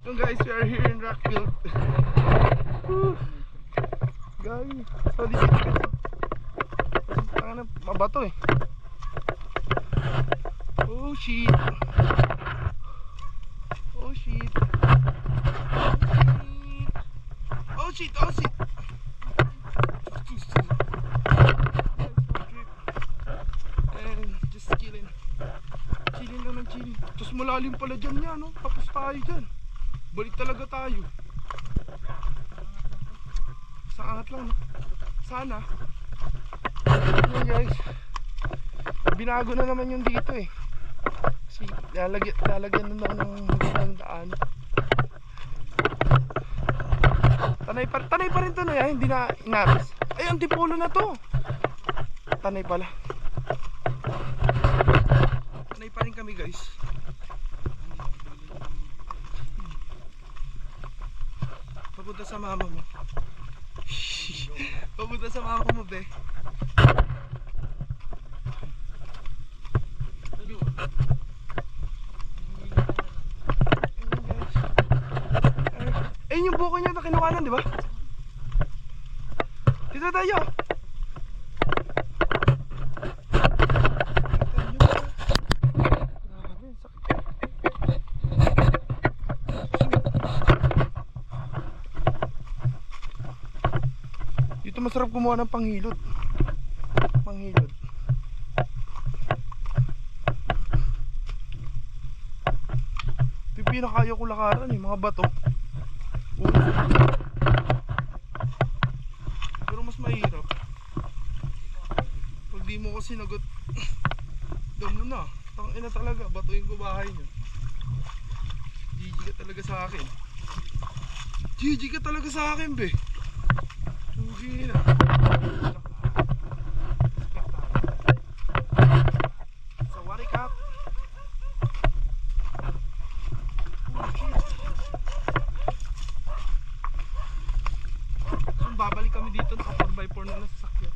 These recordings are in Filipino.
So guys, we are here in Rockfield. Guys, solid dito kasi. Kasi mabato eh. Oh shit. Oh shit. Oh shit. Oh shit. And just chilling. Chilling lang ng chilling. Tapos malalim pala dyan niya, no? Tapos tayo dyan. Balik talaga tayo. Sa angat lang, no? Sana. Ayan guys. Binago na naman yung dito eh. Kasi lalagyan na ng magandang daan. Tanay pa rin to na yan. Hindi na inaris. Ay, antipolo na to. Tanay pala. Tanay pa rin kami guys. Papunta sa mama mo. Papunta sa mama mo, be. Ayun yung buko niya na kinukanan, di ba? Dito tayo. Dito masarap kumuha ng panghilod. Panghilod. Ito yung pinakaya ko lakaran eh, mga bato. Pero mas mahirap pag di mo ko sinagot. Damo na. Tangina talaga, batuin ko bahay nyo. GG ka talaga sa akin. GG ka talaga sa akin, be. GG na. So what it up? Babalik kami dito sa 4x4 na nasasakyan.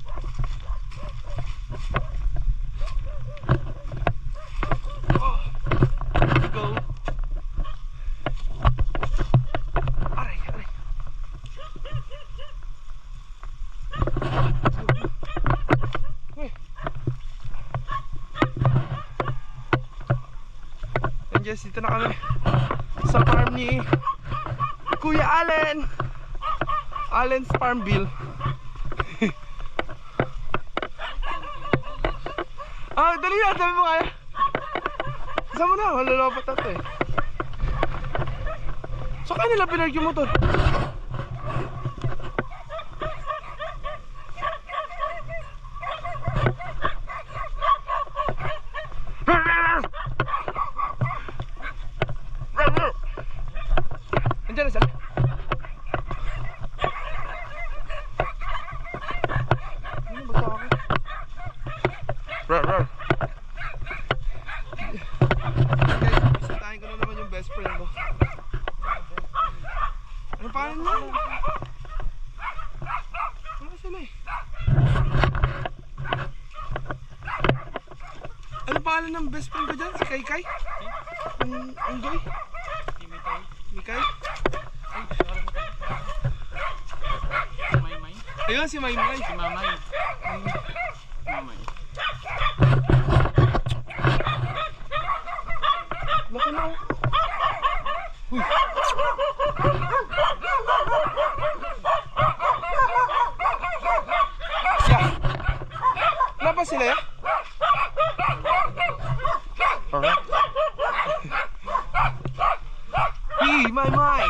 Oh, let's go. Aray, aray. Uy. And yes, dito na kami sa farm ni Kuya Allen. Allen's Farmville. Ah, dali na, sabi mo kaya. Saan mo na, malalapat nato eh. So kanila pinark yung motor. Andiyan na sila. Rar. Guys, bisitahin ko na naman yung best friend ko. Ano pangalan niya? Ano sila eh? Ano pangalan ng best friend ko dyan? Si Kai? Ang Doy? Mikay? Ay, si Maymay. Ayun, si Maymay. Si Mamay. Mamay. Laki na ako. Uy. Yeah. Wala pa sila ya? Alright. Hey, May. May.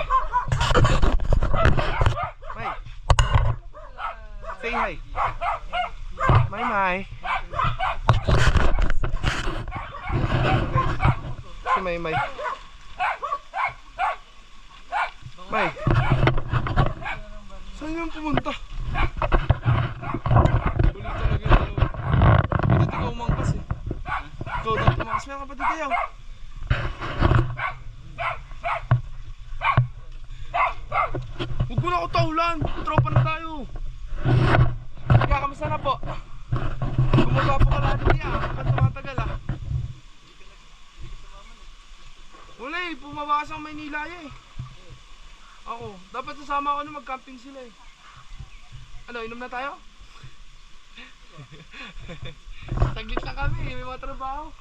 Say hi. May. Si May. May. Saan yung pumunta? Ulit talaga yung dalawa. Dito ikaw umangkas eh. Ikaw daw tumangkas. May kapatid kayo. Huwag mo na ako taulan. Tropa na tayo. Kaya kamusta na po? Gumagawa po ka lahat niya. Ba't tumatagal ah? Wala eh, pumawakas ang Maynila eh. Ako, dapat sasama ako na mag-camping sila eh. Ano, inom na tayo? Saglit lang kami, may mga trabaho.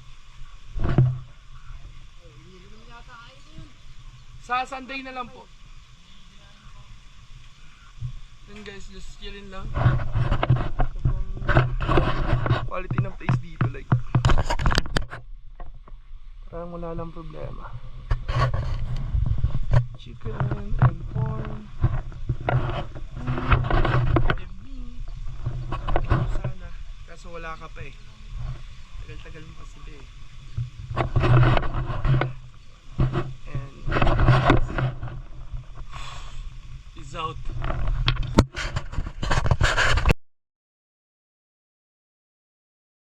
Sa Sunday na lang po. Then guys, just chillin lang. Quality ng place dito, like parang wala lang problema. Chicken and corn and meat. Sana. Kaso wala ka pa eh. Tagal-tagal mo kasi eh.